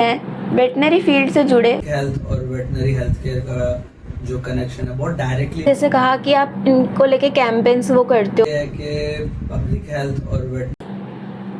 हैं veterinary field से जुड़े। हेल्थ और वेटनरी हेल्थ केयर का जो कनेक्शन है बहुत डायरेक्टली जैसे कहा कि आप इनको लेके कैंपेन्स वो करते हो। है कि पब्लिक हेल्थ और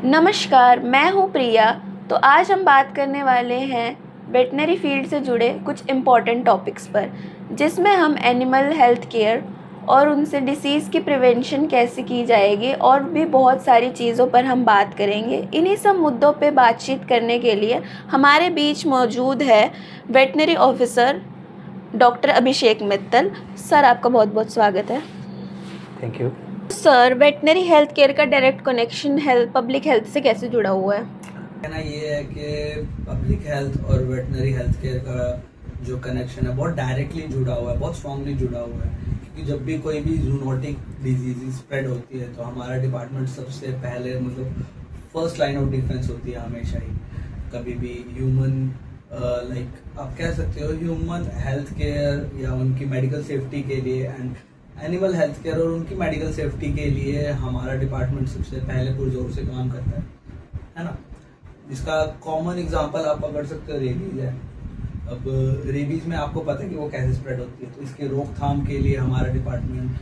नमस्कार, मैं हूँ प्रिया। तो आज हम बात करने वाले हैं वेटनरी फील्ड से जुड़े कुछ इम्पॉर्टेंट टॉपिक्स पर, जिसमें हम एनिमल हेल्थ केयर और उनसे डिसीज़ की प्रिवेंशन कैसे की जाएगी और भी बहुत सारी चीज़ों पर हम बात करेंगे। इन्हीं सब मुद्दों पे बातचीत करने के लिए हमारे बीच मौजूद है वेटनरी ऑफिसर डॉक्टर अभिषेक मित्तल। सर, आपका बहुत बहुत स्वागत है। Thank you. Sir, veterinary health care का डायरेक्ट कनेक्शन पब्लिक हेल्थ से कैसे जुड़ा हुआ है? कहना ये है कि पब्लिक हेल्थ और वेटनरी हेल्थ केयर का जो कनेक्शन है बहुत डायरेक्टली जुड़ा हुआ है, बहुत स्ट्रांगली जुड़ा हुआ है। क्योंकि जब भी कोई भी जूनोटिक डिजीज स्प्रेड होती है तो हमारा डिपार्टमेंट सबसे पहले फर्स्ट लाइन ऑफ डिफेंस होती है हमेशा ही। कभी भी ह्यूमन लाइक आप कह सकते हो ह्यूमन हेल्थ केयर या उनकी मेडिकल सेफ्टी के लिए एंड एनिमल हेल्थ केयर और उनकी मेडिकल सेफ्टी के लिए हमारा डिपार्टमेंट सबसे पहले पुरजोर से काम करता है ना। इसका कॉमन एग्जांपल आप पकड़ सकते हो, रेबीज है। अब रेबीज में आपको पता है कि वो कैसे स्प्रेड होती है, तो इसके रोकथाम के लिए हमारा डिपार्टमेंट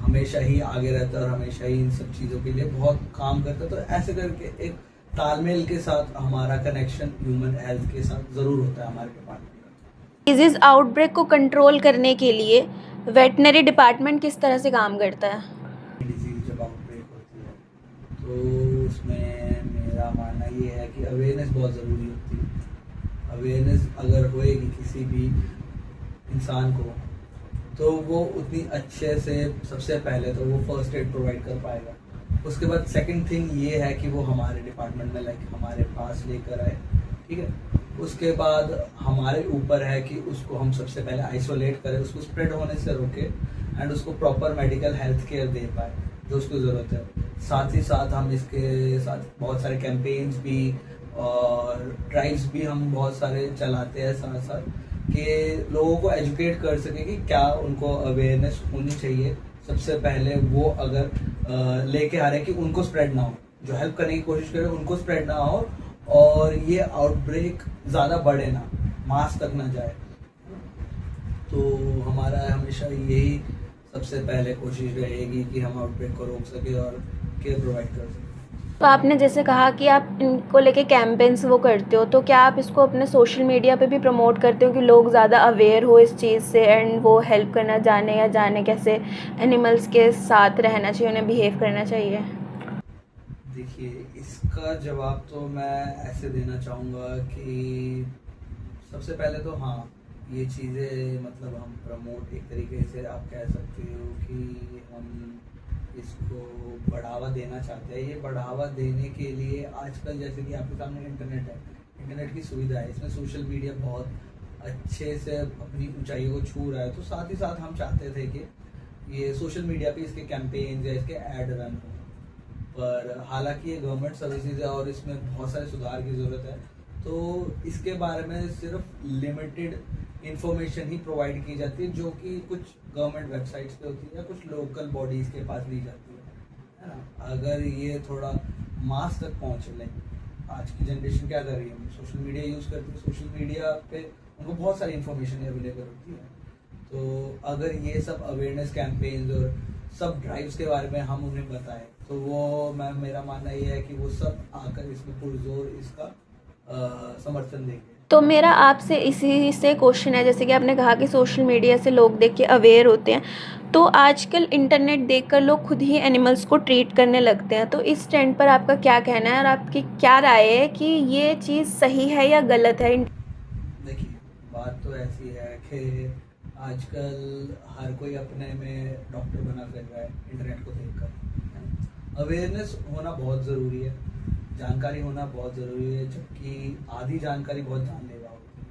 हमेशा ही आगे रहता है और हमेशा ही इन सब चीज़ों के लिए बहुत काम करता है। तो ऐसे करके एक तालमेल के साथ हमारा कनेक्शन ह्यूमन हेल्थ के साथ ज़रूर होता है हमारे डिपार्टमेंट का। डिजीज़ आउटब्रेक को कंट्रोल करने के लिए वेटनरी डिपार्टमेंट किस तरह से काम करता है? डिजीज जब आउटब्रेक होती है तो उसमें मेरा मानना ये है कि अवेयरनेस बहुत ज़रूरी होती है। अवेयरनेस अगर होएगी किसी भी इंसान को तो वो उतनी अच्छे से सबसे पहले तो वो फर्स्ट एड प्रोवाइड कर पाएगा। उसके बाद सेकंड थिंग ये है कि वो हमारे डिपार्टमेंट में लाइक हमारे पास लेकर आए, ठीक है। उसके बाद हमारे ऊपर है कि उसको हम सबसे पहले आइसोलेट करें, उसको स्प्रेड होने से रोके एंड उसको प्रॉपर मेडिकल हेल्थ केयर दे पाए जो उसको ज़रूरत है। साथ ही साथ हम इसके साथ बहुत सारे कैंपेन्स भी और ड्राइव्स भी हम बहुत सारे चलाते हैं साथ साथ, कि लोगों को एजुकेट कर सके कि क्या उनको अवेयरनेस होनी चाहिए। सबसे पहले वो अगर लेके आ रहे हैं कि उनको स्प्रेड ना हो, जो हेल्प करने की कोशिश करें उनको स्प्रेड ना हो और ये आउटब्रेक ज़्यादा बढ़े ना, मास तक ना जाए। तो हमारा हमेशा यही सबसे पहले कोशिश रहेगी कि हम आउटब्रेक को रोक सके और केयर प्रोवाइड कर सकें। तो आपने जैसे कहा कि आप इनको लेके कैंपेन्स वो करते हो, तो क्या आप इसको अपने सोशल मीडिया पे भी प्रमोट करते हो कि लोग ज़्यादा अवेयर हो इस चीज़ से एंड वो हेल्प करना जाने कैसे एनिमल्स के साथ रहना चाहिए, उन्हें बिहेव करना चाहिए? देखिए, इसका जवाब तो मैं ऐसे देना चाहूँगा कि सबसे पहले तो हाँ, ये चीज़ें हम प्रमोट एक तरीके से आप कह सकते हो कि हम इसको बढ़ावा देना चाहते हैं। ये बढ़ावा देने के लिए आजकल जैसे कि आपके सामने इंटरनेट है, इंटरनेट की सुविधा है, इसमें सोशल मीडिया बहुत अच्छे से अपनी ऊंचाइयों को छू रहा है। तो साथ ही साथ हम चाहते थे कि ये सोशल मीडिया पे इसके कैंपेन या इसके ऐड रन हो, पर हालांकि ये गवर्नमेंट सर्विसेज है और इसमें बहुत सारे सुधार की ज़रूरत है। तो इसके बारे में सिर्फ लिमिटेड इंफॉर्मेशन ही प्रोवाइड की जाती है जो कि कुछ गवर्नमेंट वेबसाइट्स पे होती है या कुछ लोकल बॉडीज़ के पास दी जाती है ना। अगर ये थोड़ा मास तक पहुँचे, लाइक आज की जनरेशन क्या कर रही है, सोशल मीडिया यूज़ करती है, सोशल मीडिया पे उनको बहुत सारी इंफॉर्मेशन अवेलेबल होती है। तो अगर ये सब अवेयरनेस कैंपेन्स और सब ड्राइव्स के बारे में हम उन्हें बताएं तो वो मेरा मानना ये है कि वो सब आकर इसमें पुरजोर इसका समर्थन देंगे। तो मेरा आपसे इसी से क्वेश्चन है, जैसे कि आपने कहा कि सोशल मीडिया से लोग देख के अवेयर होते हैं, तो आजकल इंटरनेट देखकर लोग खुद ही एनिमल्स को ट्रीट करने लगते हैं। तो इस ट्रेंड पर आपका क्या कहना है और आपकी क्या राय है कि ये चीज़ सही है या गलत है? देखिए, बात तो ऐसी है कि आजकल हर कोई अपने में डॉक्टर बना फिर रहा है इंटरनेट को देखकर। अवेयरनेस होना बहुत ज़रूरी है, जानकारी होना बहुत ज़रूरी है, जबकि आधी जानकारी बहुत जानलेवा होती है।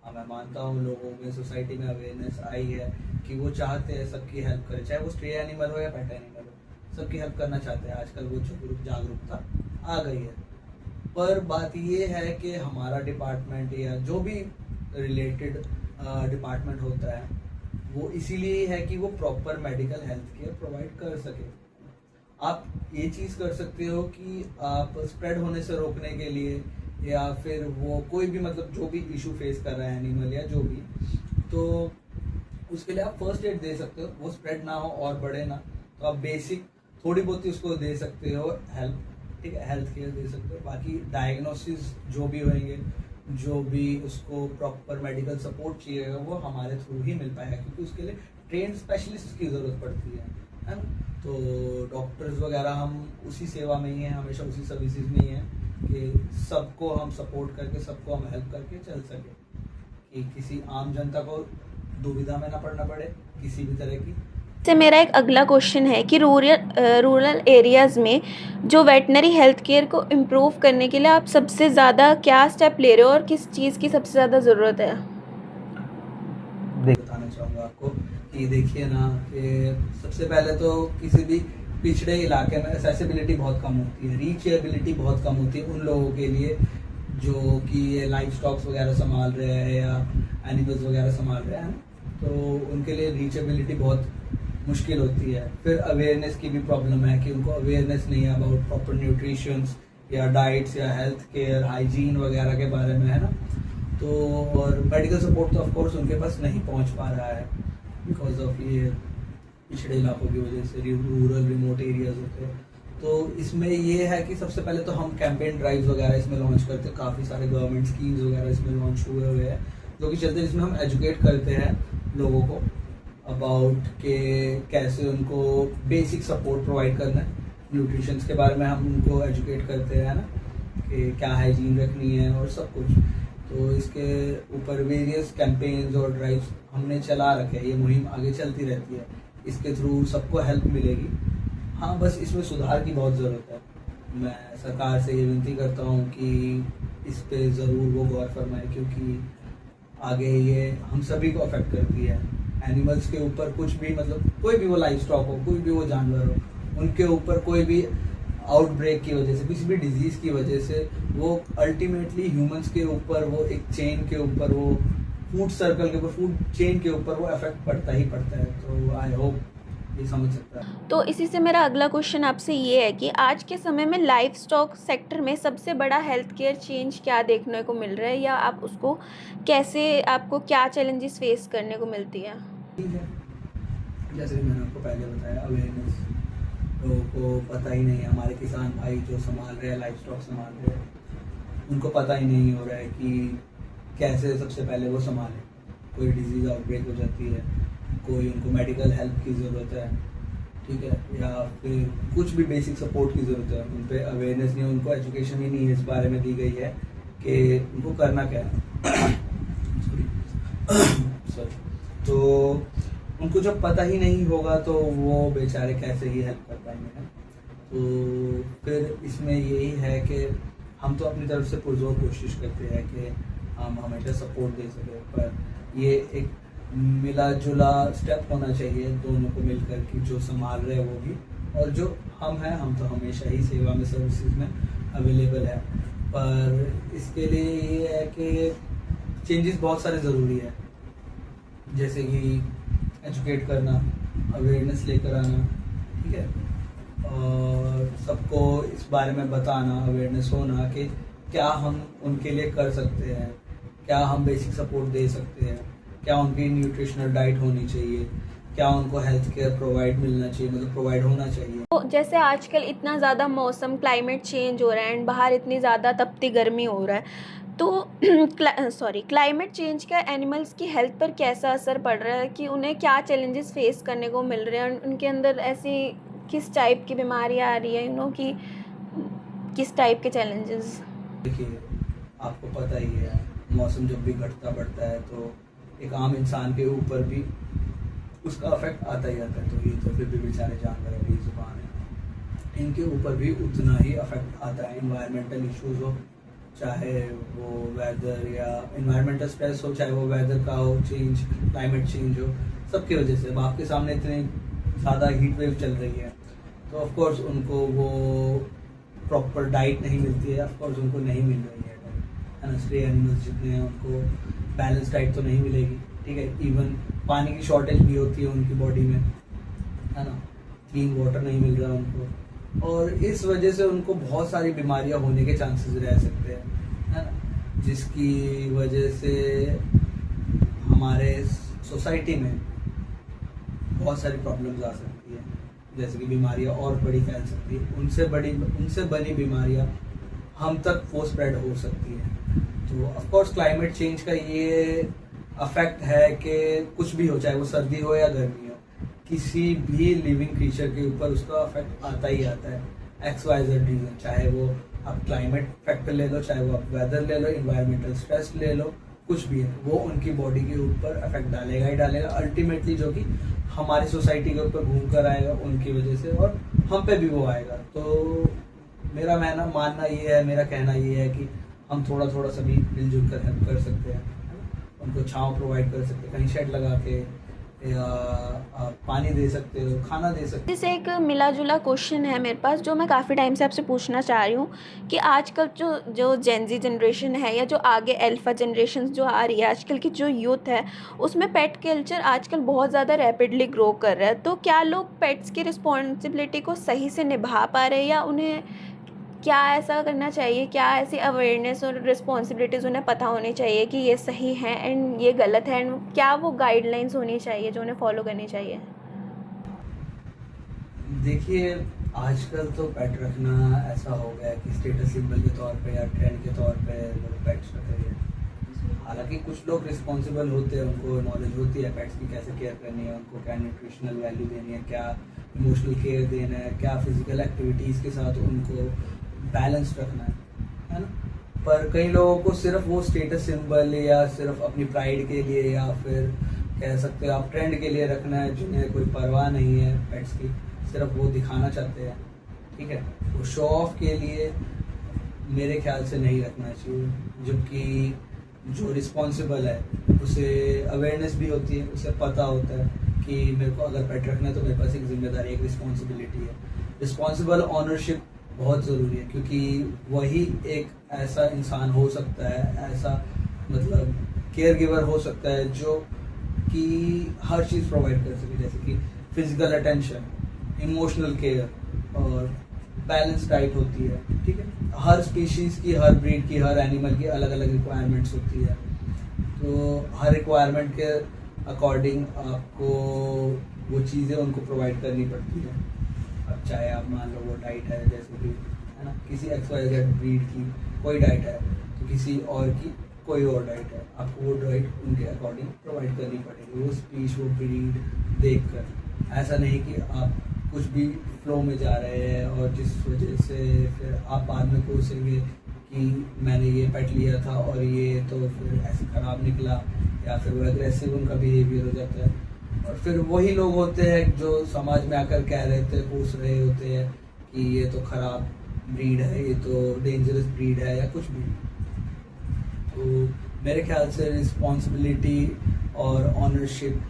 हाँ, मैं मानता हूँ लोगों में सोसाइटी में अवेयरनेस आई है कि वो चाहते हैं सबकी हेल्प करें, चाहे वो स्ट्रे एनिमल हो या पेट एनिमल हो, सबकी हेल्प करना चाहते हैं। आजकल वो जागरूकता आ गई है। पर बात ये है कि हमारा डिपार्टमेंट या जो भी रिलेटेड डिपार्टमेंट होता है वो इसीलिए है कि वो proper medical health care provide कर सके। आप ये चीज़ कर सकते हो कि आप स्प्रेड होने से रोकने के लिए या फिर वो कोई भी मतलब जो भी इशू फेस कर रहा है एनिमल या जो भी, तो उसके लिए आप फर्स्ट एड दे सकते हो। वो स्प्रेड ना हो और बढ़े ना, तो आप बेसिक थोड़ी बहुत ही उसको दे सकते हो हेल्प, ठीक है, हेल्थ केयर दे सकते हो। बाकी डायग्नोसिस जो भी होंगे, जो भी उसको प्रॉपर मेडिकल सपोर्ट चाहिए वो हमारे थ्रू ही मिल पाएगा, क्योंकि उसके लिए ट्रेन स्पेशलिस्ट की ज़रूरत पड़ती है ना। तो डॉक्टर्स वगैरह हम उसी सेवा में ही हैं, हमेशा उसी सर्विसेज में ही हैं कि सबको हम सपोर्ट करके, सबको हम हेल्प करके चल सके, कि किसी आम जनता को दुविधा में ना पड़ना पड़े किसी भी तरह की। से मेरा एक अगला क्वेश्चन है कि रूरल एरियाज़ में जो वेटनरी हेल्थ केयर को इम्प्रूव करने के लिए आप सबसे ज़्यादा क्या स्टेप ले रहे हो और किस चीज़ की सबसे ज़्यादा ज़रूरत है? बताना चाहूँगा आपको कि देखिए ना, कि सबसे पहले तो किसी भी पिछड़े इलाके में एक्सेसिबिलिटी बहुत कम होती है, रीचेबिलिटी बहुत कम होती है उन लोगों के लिए जो कि ये लाइफ स्टॉक्स वगैरह संभाल रहे हैं या एनिमल्स वगैरह संभाल रहे हैं, तो उनके लिए रीचेबिलिटी बहुत मुश्किल होती है। फिर अवेयरनेस की भी प्रॉब्लम है कि उनको अवेयरनेस नहीं है अबाउट प्रॉपर न्यूट्रिशंस या डाइट्स या हेल्थ केयर हाइजीन वगैरह के बारे में, है ना। तो और मेडिकल सपोर्ट तो ऑफकोर्स उनके पास नहीं पहुंच पा रहा है बिकॉज ऑफ ये पिछड़े इलाकों की वजह से, रूरल रिमोट एरियाज होते हैं। तो इसमें ये है कि सबसे पहले तो हम कैंपेन ड्राइव्स वगैरह इसमें लॉन्च करते हैं, काफ़ी सारे गवर्नमेंट स्कीम्स वगैरह इसमें लॉन्च हुए हैं जो कि चलते, जिसमें हम एजुकेट करते हैं लोगों को अबाउट के कैसे उनको बेसिक सपोर्ट प्रोवाइड करना है, न्यूट्रिशंस के बारे में हम उनको एजुकेट करते हैं ना, कि क्या हाइजीन रखनी है और सब कुछ। तो इसके ऊपर वेरियस कैंपेन्स और ड्राइव्स हमने चला रखे हैं, ये मुहिम आगे चलती रहती है, इसके थ्रू सबको हेल्प मिलेगी। हाँ, बस इसमें सुधार की बहुत ज़रूरत है। मैं सरकार से ये विनती करता हूँ कि इस पे ज़रूर वो गौर फरमाए, क्योंकि आगे ये हम सभी को अफेक्ट करती है। एनिमल्स के ऊपर कुछ भी मतलब कोई भी वो लाइफ स्टॉक हो, कोई भी वो जानवर हो, उनके ऊपर कोई भी आउटब्रेक की वजह से, किसी भी डिजीज़ की वजह से, वो अल्टीमेटली ह्यूमंस के ऊपर, वो एक चेन के ऊपर, वो फूड सर्कल के ऊपर, फूड चेन के ऊपर वो इफेक्ट पड़ता ही पड़ता है। तो आई होप ये समझ सकता है। तो इसी से मेरा अगला क्वेश्चन आपसे ये है कि आज के समय में लाइफ स्टॉक सेक्टर में सबसे बड़ा हेल्थ केयर चेंज क्या देखने को मिल रहा है, या आप उसको कैसे, आपको क्या चैलेंजेस फेस करने को मिलती है? ठीक है, जैसे कि मैंने आपको पहले बताया, अवेयरनेस लोगों को पता ही नहीं है। हमारे किसान भाई जो संभाल रहे हैं, लाइफ स्टॉक संभाल रहे हैं, उनको पता ही नहीं हो रहा है कि कैसे सबसे पहले वो संभालें। कोई डिजीज़ आउटब्रेक हो जाती है, कोई उनको मेडिकल हेल्प की ज़रूरत है, ठीक है, या फिर कुछ भी बेसिक सपोर्ट की ज़रूरत है, उन पर अवेयरनेस नहीं है, उनको एजुकेशन ही नहीं है इस बारे में दी गई है कि उनको करना क्या है। सॉरी। तो उनको जब पता ही नहीं होगा तो वो बेचारे कैसे ही हेल्प कर पाएंगे। तो फिर इसमें यही है कि हम तो अपनी तरफ से पुरजोर कोशिश करते हैं कि हम हमेशा सपोर्ट दे सकें, पर ये एक मिला जुला स्टेप होना चाहिए दोनों को मिलकर, कि जो संभाल रहे हैं वो भी, और जो हम हैं, हम तो हमेशा ही सेवा में, सर्विसेज में अवेलेबल है। पर इसके लिए ये है कि चेंजेस बहुत सारे ज़रूरी है, जैसे कि एजुकेट करना, अवेयरनेस लेकर आना, ठीक है, और सबको इस बारे में बताना, अवेयरनेस होना कि क्या हम उनके लिए कर सकते हैं, क्या हम बेसिक सपोर्ट दे सकते हैं, क्या उनकी न्यूट्रिशनल डाइट होनी चाहिए, क्या उनको हेल्थ केयर प्रोवाइड मिलना चाहिए, मतलब प्रोवाइड होना चाहिए। तो जैसे आजकल इतना ज़्यादा मौसम, क्लाइमेट चेंज हो रहा है एंड बाहर इतनी ज़्यादा तपती गर्मी हो रहा है, तो क्लाइमेट चेंज का एनिमल्स की हेल्थ पर कैसा असर पड़ रहा है, कि उन्हें क्या चैलेंजेस फेस करने को मिल रहे हैं, उनके अंदर ऐसी किस टाइप की बीमारियां आ रही है, कि किस टाइप के चैलेंजेस? देखिए, आपको पता ही है, मौसम जब भी घटता बढ़ता है तो एक आम इंसान के ऊपर भी उसका अफेक्ट आता ही आता है। तो ये तो फिर भी बेचारे जानवर है, बेजुबान है, इनके ऊपर भी उतना ही अफेक्ट आता है। इन्वायरमेंटल इश्यूज हो, चाहे वो वेदर या इन्वायरमेंटल स्ट्रेस हो, चाहे वो वेदर का हो चेंज, क्लाइमेट चेंज हो, सबकी वजह से। अब आपके सामने इतनी ज़्यादा हीट वेव चल रही है, तो ऑफकोर्स उनको वो प्रॉपर डाइट नहीं मिलती है, ऑफकोर्स उनको नहीं मिल रही है ना। स्ट्रे एनिमल्स जितने हैं उनको बैलेंस डाइट तो नहीं मिलेगी, ठीक है। इवन पानी की शॉर्टेज भी होती है उनकी बॉडी में, है ना, क्लीन वाटर नहीं मिल रहा उनको, और इस वजह से उनको बहुत सारी बीमारियां होने के चांसेस रह सकते हैं, जिसकी वजह से हमारे सोसाइटी में बहुत सारी प्रॉब्लम्स आ सकती है, जैसे कि बीमारियां और बड़ी फैल सकती है, उनसे बनी बीमारियां हम तक वो स्प्रेड हो सकती है। तो ऑफ कोर्स क्लाइमेट चेंज का ये अफेक्ट है कि कुछ भी हो, चाहे वो सर्दी हो या गर्मी हो, किसी भी लिविंग क्रीचर के ऊपर उसका अफेक्ट आता ही आता है, XYZ रीजन। चाहे वो आप क्लाइमेट फैक्टर ले लो, चाहे वो आप वेदर ले लो, इन्वायरमेंटल स्ट्रेस ले लो, कुछ भी है, वो उनकी बॉडी के ऊपर अफेक्ट डालेगा ही डालेगा अल्टीमेटली, जो कि हमारी सोसाइटी के ऊपर घूम कर आएगा उनकी वजह से, और हम पे भी वो आएगा। तो मेरा मानना ये है, मेरा कहना ये है कि हम थोड़ा थोड़ा सभी मिलजुल कर हेल्प कर सकते हैं, उनको छांव प्रोवाइड कर सकते हैं, कहीं शेड लगा के, या आप पानी दे सकते हो, खाना दे सकते हो। जैसे एक मिला जुला क्वेश्चन है मेरे पास, जो मैं काफ़ी टाइम से आपसे पूछना चाह रही हूँ कि आजकल जो जेनजी जनरेशन है, या जो आगे अल्फा जनरेशन जो आ रही है, आजकल की जो यूथ है, उसमें पेट कल्चर आजकल बहुत ज़्यादा रैपिडली ग्रो कर रहा है। तो क्या लोग पेट्स की रिस्पॉन्सिबिलिटी को सही से निभा पा रहे हैं, या उन्हें क्या ऐसा करना चाहिए, क्या ऐसी अवेयरनेस और रिस्पॉन्सिबिलिटीज़ उन्हें पता होनी चाहिए कि ये सही है एंड ये गलत है, एंड क्या वो गाइडलाइंस होनी चाहिए जो उन्हें फॉलो करनी चाहिए? देखिए, आजकल तो पेट रखना ऐसा हो गया है कि स्टेटस सिंबल के तौर पे या ट्रेंड के तौर पे लोग पेट्स रख रहे हैं। हालांकि कुछ लोग रिस्पॉन्सिबल होते हैं, उनको नॉलेज होती है पेट्स की कैसे केयर करनी है, उनको क्या न्यूट्रिशनल वैल्यू देनी है, क्या इमोशनल केयर देना है, क्या फिजिकल एक्टिविटीज़ के साथ उनको बैलेंस रखना है ना। पर कई लोगों को सिर्फ वो स्टेटस सिंबल या सिर्फ अपनी प्राइड के लिए, या फिर कह सकते हो आप ट्रेंड के लिए रखना है, जिन्हें कोई परवाह नहीं है पेट्स की, सिर्फ वो दिखाना चाहते हैं, ठीक है। वो शो ऑफ के लिए मेरे ख्याल से नहीं रखना चाहिए, जबकि जो रिस्पॉन्सिबल है उसे अवेयरनेस भी होती है, उसे पता होता है कि मेरे को अगर पेट रखना है तो मेरे पास एक जिम्मेदारी, एक रिस्पॉन्सिबिलिटी है। रिस्पॉन्सिबल ऑनरशिप बहुत ज़रूरी है, क्योंकि वही एक ऐसा इंसान हो सकता है, ऐसा मतलब केयर गिवर हो सकता है जो कि हर चीज़ प्रोवाइड कर सके, जैसे कि फिजिकल अटेंशन, इमोशनल केयर और बैलेंस डाइट होती है, ठीक है। हर स्पीशीज़ की, हर ब्रीड की, हर एनिमल की अलग अलग रिक्वायरमेंट्स होती है, तो हर रिक्वायरमेंट के अकॉर्डिंग आपको वो चीज़ें उनको प्रोवाइड करनी पड़ती है। अब चाहे आप मान लो वो डाइट है, जैसे कि है ना, किसी XYZ ब्रीड की कोई डाइट है, तो किसी और की कोई और डाइट है, आपको वो डाइट उनके अकॉर्डिंग प्रोवाइड करनी पड़ेगी, वो स्पीश, वो ब्रीड देख कर। ऐसा नहीं कि आप कुछ भी फ्लो में जा रहे हैं और जिस वजह से फिर आप बाद में कोसेंगे कि मैंने ये पेट लिया था और ये तो फिर ऐसे ख़राब निकला, या फिर वो एग्रेसिव उनका बिहेवियर हो जाता है, और फिर वही लोग होते हैं जो समाज में आकर कह रहे थे, पूछ रहे होते हैं कि ये तो ख़राब ब्रीड है, ये तो डेंजरस ब्रीड है, या कुछ भी। तो मेरे ख्याल से रिस्पॉन्सिबिलिटी और ऑनरशिप,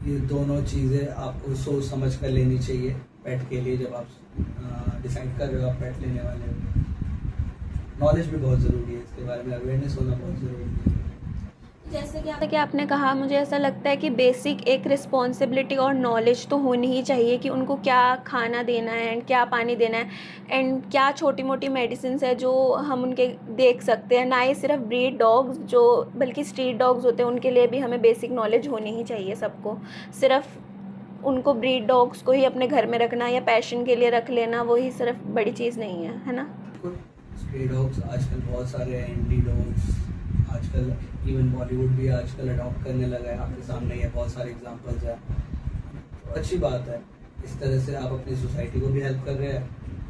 ये दोनों चीज़ें आपको सोच समझ कर लेनी चाहिए पेट के लिए, जब आप डिसाइड कर रहे हो आप पेट लेने वाले हो। नॉलेज भी बहुत ज़रूरी है, इसके बारे में अवेयरनेस होना बहुत ज़रूरी है। जैसे कि आपने कहा, मुझे ऐसा लगता है कि बेसिक एक रिस्पॉन्सिबिलिटी और नॉलेज तो होनी ही चाहिए कि उनको क्या खाना देना है एंड क्या पानी देना है, एंड क्या छोटी मोटी मेडिसिन है जो हम उनके देख सकते हैं। ना ही सिर्फ ब्रीड डॉग्स, जो बल्कि स्ट्रीट डॉग्स होते हैं, उनके लिए भी हमें बेसिक नॉलेज होनी ही चाहिए सबको। सिर्फ उनको ब्रीड डॉग्स को ही अपने घर में रखना या पैशन के लिए रख लेना, वही सिर्फ बड़ी चीज़ नहीं है ना। स्ट्रे डॉग्स आजकल बहुत सारे हैं, इंडी डॉग्स, आजकल इवन बॉलीवुड भी आजकल अडॉप्ट करने लगा है, आपके सामने ये बहुत सारे एग्जांपल्स हैं। तो अच्छी बात है, इस तरह से आप अपनी सोसाइटी को भी हेल्प कर रहे हैं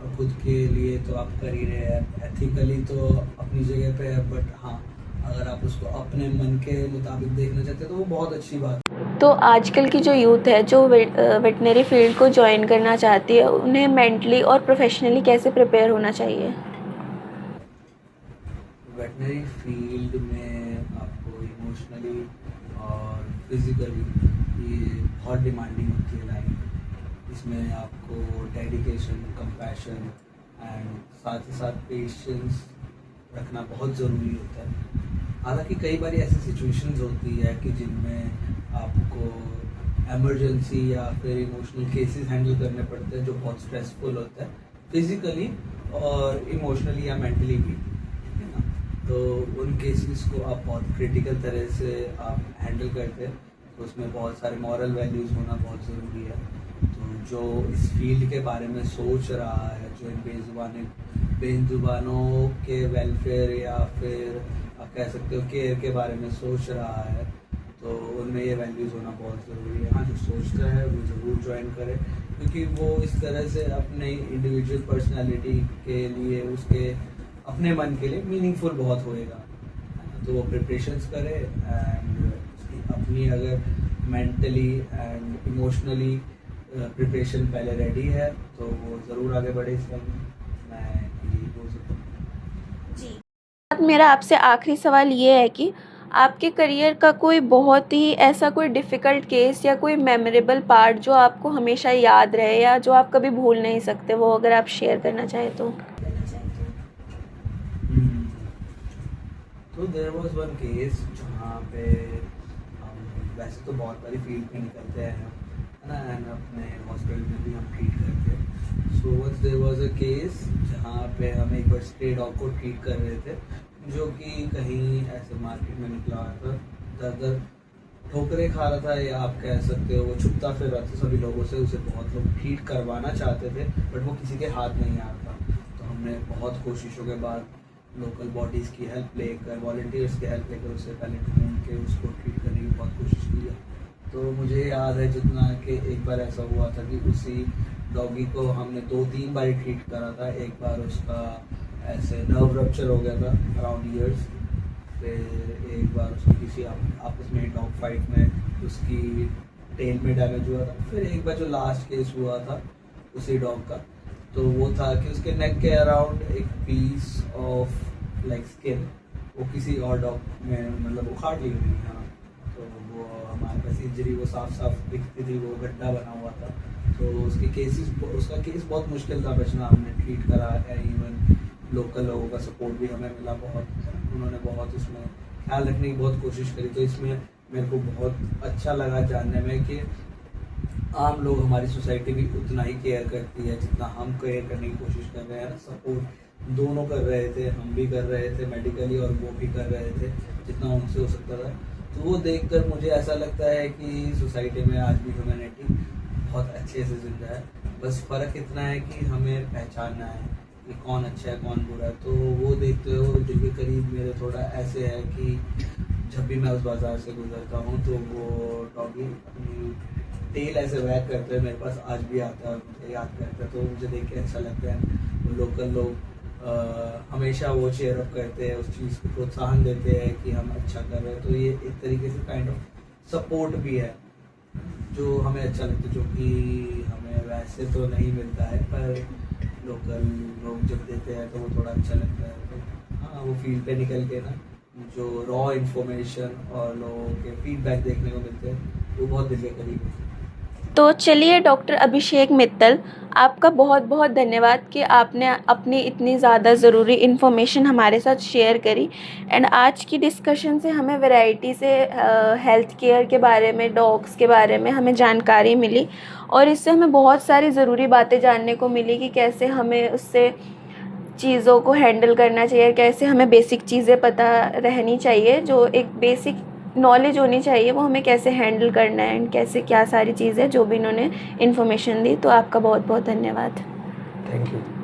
और खुद के लिए तो आप कर ही रहे हैं। एथिकली तो अपनी जगह पे है, बट हाँ, अगर आप उसको अपने मन के मुताबिक देखना चाहते हैं तो वो बहुत अच्छी बात है। तो आजकल की जो यूथ है जो वेटनरी फील्ड को ज्वाइन करना चाहती है, उन्हें मेंटली और प्रोफेशनली कैसे प्रिपेयर होना चाहिए? वेटनरी फील्ड में आपको इमोशनली और फिजिकली ये बहुत डिमांडिंग होती है लाइफ। इसमें आपको डेडिकेशन, कंपैशन एंड साथ ही साथ पेशेंस रखना बहुत ज़रूरी होता है। हालांकि कई बार ऐसी सिचुएशंस होती है कि जिनमें आपको इमरजेंसी या फिर इमोशनल केसेस हैंडल करने पड़ते हैं, जो बहुत स्ट्रेसफुल होता है फिजिकली और इमोशनली या मेंटली भी, है ना। तो उन केसेस को आप बहुत क्रिटिकल तरह से आप हैंडल करते हैं, तो उसमें बहुत सारे मॉरल वैल्यूज़ होना बहुत ज़रूरी है। तो जो इस फील्ड के बारे में सोच रहा है, जो इन बेजुबानों के वेलफेयर या फिर आप कह सकते हो केयर के बारे में सोच रहा है, तो उनमें ये वैल्यूज़ होना बहुत ज़रूरी है। हाँ, जो सोचता है वो ज़रूर ज्वाइन करे, क्योंकि वो इस तरह से अपने इंडिविजुअल पर्सनालिटी के लिए, उसके अपने मन के लिए मीनिंगफुल बहुत होएगा। तो वो प्रिपरेशंस करे एंड अपनी अगर मेंटली एंड इमोशनली प्रिपरेशन पहले रेडी है तो वो ज़रूर आगे बढ़े इस लाइन में। मैं यही बोल सकता हूँ। जी, मेरा आपसे आखिरी सवाल ये है कि आपके करियर का कोई बहुत ही ऐसा कोई डिफ़िकल्ट केस या कोई मेमोरेबल पार्ट जो आपको हमेशा याद रहे या जो आप कभी भूल नहीं सकते, वो अगर आप शेयर करना चाहें तो? तो देयर वाज वन केस जहाँ पे हम वैसे तो बहुत बड़ी फील्ड पे निकलते हैं, है ना, एंड अपने हॉस्पिटल में भी हम ट्रीट करते हैं। So once there was a case जहाँ पे हम एक बार स्ट्रे डॉग को ट्रीट कर रहे थे, जो कि कहीं ऐसे मार्केट में निकला हुआ था, दर ठोकरें खा रहा था, या आप कह सकते हो वो छुपता फिर रहा था सभी लोगों से। उसे बहुत लोग ट्रीट करवाना चाहते थे बट वो किसी के हाथ नहीं आ रहा था। तो हमने बहुत कोशिशों के बाद लोकल बॉडीज़ की हेल्प लेकर, वॉल्टियर्स की हेल्प लेकर उसे पहले ढूंढ के उसको ट्रीट करने की बहुत कोशिश की है। तो मुझे याद है जितना कि एक बार ऐसा हुआ था कि उसी डॉगी को हमने 2-3 बार ट्रीट करा था। एक बार उसका ऐसे नर्व रप्चर हो गया था अराउंड ईयर्स, फिर एक बार उसकी किसी आपस में डॉग फाइट में उसकी टेल में डैमेज हुआ था, फिर एक बार जो लास्ट केस हुआ था उसी डॉग का, तो वो था कि उसके नेक के अराउंड एक पीस ऑफ लाइक स्किन वो किसी और डॉग में मतलब उखाड़ ली हुई। हाँ, तो वो हमारे पास इंजरी वो साफ साफ दिखती थी, वो गड्ढा बना हुआ था। तो उसका केस बहुत मुश्किल था बचना। हमने ट्रीट करा है, इवन लोकल लोगों का सपोर्ट भी हमें मिला बहुत, उन्होंने बहुत उसमें ख्याल रखने की बहुत कोशिश करी। तो इसमें मेरे को बहुत अच्छा लगा जानने में कि आम लोग, हमारी सोसाइटी भी उतना ही केयर करती है जितना हम केयर करने की कोशिश कर रहे हैं। सपोर्ट दोनों कर रहे थे, हम भी कर रहे थे मेडिकली और वो भी कर रहे थे जितना उनसे हो सकता था। तो वो देखकर मुझे ऐसा लगता है कि सोसाइटी में आज भी ह्यूमैनिटी बहुत अच्छे से जिंदा है। बस फ़र्क इतना है कि हमें पहचानना है कि कौन अच्छा है कौन बुरा है। तो वो देखते हो दिल के करीब मेरे थोड़ा ऐसे है कि जब भी मैं उस बाज़ार से गुजरता हूँ तो वो डॉगी अपनी टेल ऐसे वैग करते हैं, मेरे पास आज भी आता है, मुझे याद करता है। तो मुझे देख के अच्छा लगता है। वो लोकल लोग हमेशा वो चेयर अप करते हैं, उस चीज़ को प्रोत्साहन देते हैं कि हम अच्छा कर रहे हैं। तो ये एक तरीके से काइंड ऑफ सपोर्ट भी है जो हमें अच्छा लगता है, जो कि हमें वैसे तो नहीं मिलता है, पर लोकल लोग जब देते हैं तो वो थोड़ा अच्छा लगता है। तो हाँ, वो फील्ड पे निकल के ना जो रॉ इन्फॉर्मेशन और लोगों के फीडबैक देखने को मिलते हैं वो बहुत दिल के करीब है। तो चलिए डॉक्टर अभिषेक मित्तल, आपका बहुत बहुत धन्यवाद कि आपने अपनी इतनी ज़्यादा ज़रूरी इन्फॉर्मेशन हमारे साथ शेयर करी। एंड आज की डिस्कशन से हमें वैरायटी से हेल्थ केयर के बारे में, डॉग्स के बारे में हमें जानकारी मिली, और इससे हमें बहुत सारी ज़रूरी बातें जानने को मिली कि कैसे हमें उससे चीज़ों को हैंडल करना चाहिए, कैसे हमें बेसिक चीज़ें पता रहनी चाहिए, जो एक बेसिक नॉलेज होनी चाहिए वो हमें कैसे हैंडल करना है एंड कैसे क्या सारी चीज़ें जो भी इन्होंने इन्फॉर्मेशन दी। तो आपका बहुत बहुत धन्यवाद। Thank you.